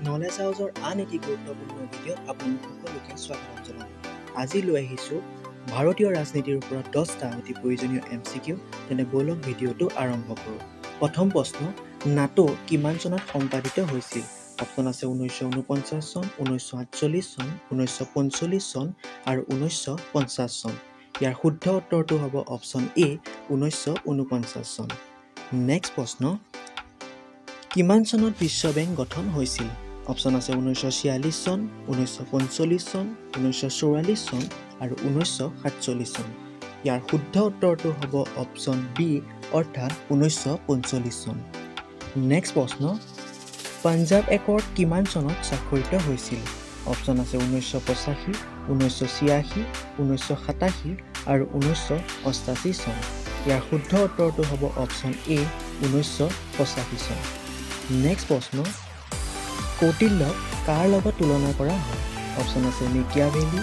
Knowledge হাউচৰ আন এটি গুৰুত্বপূৰ্ণ ভিডিঅ'ত আপোনালোক সকলোকে স্বাগতম জনালোঁ। আজি লৈ আহিছোঁ ভাৰতীয় ৰাজনীতিৰ ওপৰত 10টা অতি প্ৰয়োজনীয় MCQ। তেনে বলক ভিডিঅ'টো আৰম্ভ কৰোঁ। প্ৰথম প্ৰশ্ন, নাটো কিমান চনত সম্পাদিত হৈছিল? অপশ্যন আছে 1949 চন, 1948 চন, 1945 চন আৰু 1950 চন। ইয়াৰ শুদ্ধ উত্তৰটো হ'ব অপশ্যন এ 1949 চন। নেক্সট প্ৰশ্ন, কিমান চনত বিশ্ব বেংক গঠন হৈছিল? অপশ্যন আছে 1946 চন, 1945 চন, 1944 চন আৰু 1947 চন। ইয়াৰ শুদ্ধ উত্তৰটো হ'ব অপশ্যন বি অৰ্থাৎ 1945 চন। নেক্সট প্ৰশ্ন, পাঞ্জাৱ একৰ্ড কিমান চনত স্বাক্ষৰিত হৈছিল? অপশ্যন আছে 1985, 1986, 1987 আৰু 1988 চন। ইয়াৰ শুদ্ধ উত্তৰটো হ'ব অপশ্যন এ 1985 চন। নেক্সট প্ৰশ্ন, কৌটিল্যক কাৰ লগত তুলনা কৰা হয়? অপশ্যন আছে মেকিয়াভেলি,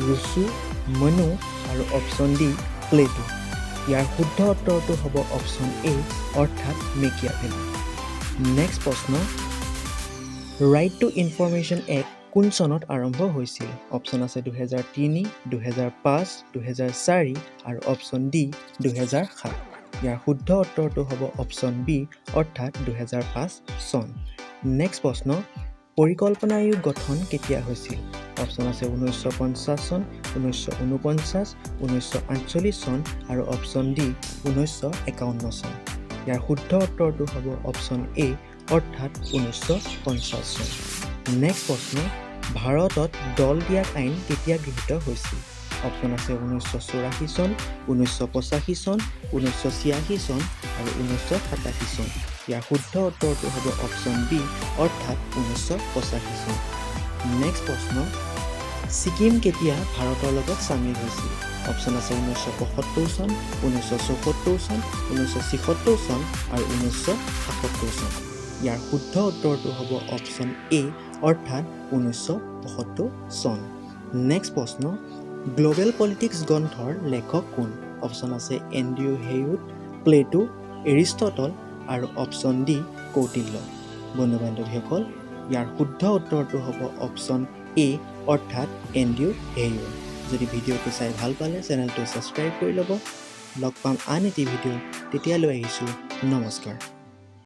ৰুচো, মনু আৰু অপশ্যন ডি প্লেটো। ইয়াৰ শুদ্ধ উত্তৰটো হ'ব অপশ্যন এ অৰ্থাৎ মেকিয়াভেলি। নেক্সট প্ৰশ্ন, ৰাইট টু ইনফৰমেশ্যন এক্ট কোন চনত আৰম্ভ হৈছিল? অপশ্যন আছে 2003, 2005, 2004 আৰু অপশ্যন ডি 2007। ইয়াৰ শুদ্ধ উত্তৰটো হ'ব অপশ্যন বি অৰ্থাৎ 2005 চন। নেক্সট প্ৰশ্ন, পৰিকল্পনা আয়োগ গঠন কেতিয়া হৈছিল? অপশ্যন আছে 1950 চন, 1949, 1948 চন আৰু অপশ্যন ডি 1951 চন। ইয়াৰ শুদ্ধ উত্তৰটো হ'ব অপশ্যন এ অৰ্থাৎ 1950 চন। নেক্সট প্ৰশ্ন, ভাৰতত দল ত্যাগ আইন কেতিয়া গৃহীত হৈছিল? অপশ্যন আছে 1984 চন, 1985 চন, 1986 চন আৰু 1987 চন। ইয়াৰ শুদ্ধ উত্তৰটো হ'ব অপশ্যন বি অৰ্থাৎ 1985 চন। নেক্সট প্ৰশ্ন, ছিকিম কেতিয়া ভাৰতৰ লগত চামিল হৈছিল? অপশ্যন আছে 1975 চন, 1974 চন, 1976 চন আৰু 1977 চন। ইয়াৰ শুদ্ধ উত্তৰটো হ'ব অপশ্যন এ অৰ্থাৎ 1975 চন। নেক্সট প্ৰশ্ন, গ্ল'বেল পলিটিক্স গ্ৰন্থৰ লেখক কোন? অপশ্যন আছে এণ্ড্ৰিউ হেইউড, প্লেটো, এৰিষ্টটল আৰু অপশ্যন ডি কৌটিল্য। বন্ধু বান্ধৱীসকল, ইয়াৰ শুদ্ধ উত্তৰটো হ'ব অপশ্যন এ অৰ্থাৎ এণ্ড্ৰিউ হেইউড। যদি ভিডিঅ'টো চাই ভাল পালে চেনেলটো ছাবস্ক্ৰাইব কৰি ল'ব। লগ পাম আন এটি ভিডিঅ', তেতিয়ালৈ আহিছোঁ নমস্কাৰ।